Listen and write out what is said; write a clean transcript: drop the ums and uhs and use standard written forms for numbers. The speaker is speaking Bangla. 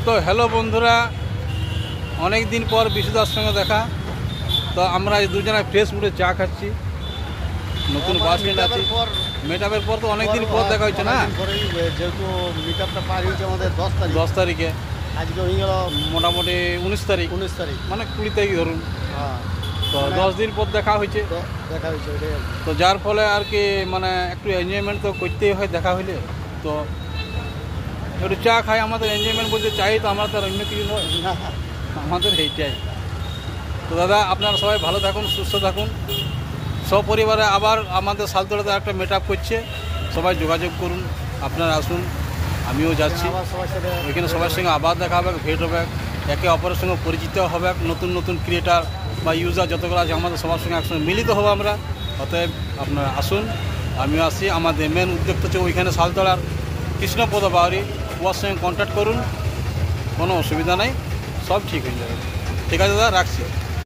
তো হ্যালো বন্ধুরা, অনেক দিন পর বিশুদার সঙ্গে দেখা। তো আমরা এই দুজনে ফ্রেশ মুডে চা খাচ্ছি, নতুন বাস স্ট্যান্ড আছে। মেকআপের পর তো অনেক দিন পর দেখা হয়েছে না, যেহেতু মিটআপটা পার হয়েছে আমাদের 10 তারিখে। আজকে হয়ে গেল মোটামুটি 19 তারিখ, 19 তারিখ, মানে 20 তারিখ ধরুন। হ্যাঁ তো 10 দিন পর দেখা হয়েছে। দেখা হয়েছে ওইটাই। তো যার ফলে আর কি মানে একটু এনজয়মেন্ট তো করতেই হয় দেখা হইলে। তো একটু চা খাই, আমাদের এনজয়মেন্ট বলতে চাই, তো আমরা তো আর অন্য কিছু নয়, আমাদের এইটাই। তো দাদা, আপনারা সবাই ভালো থাকুন, সুস্থ থাকুন। সপরিবারে আবার আমাদের সালতোড়াতে একটা মিট আপ করছে, সবাই যোগাযোগ করুন, আপনারা আসুন, আমিও যাচ্ছি। ওইখানে সবার সঙ্গে আবার দেখা হবে, ভেট হবে, একে অপরের সঙ্গে পরিচিত হবে, নতুন নতুন ক্রিয়েটার বা ইউজার যতগুলো আছে আমাদের সবার সঙ্গে একসঙ্গে মিলিত হবো আমরা। অতএব আপনারা আসুন, আমিও আসি। আমাদের মেন উদ্যোক্তা হচ্ছে ওইখানে সালতোড়ার কৃষ্ণপদ বাউরি, ওর সঙ্গে কন্ট্যাক্ট করুন, কোনো অসুবিধা নেই, সব ঠিক হয়ে যাবে। ঠিক আছে দাদা, রাখছি।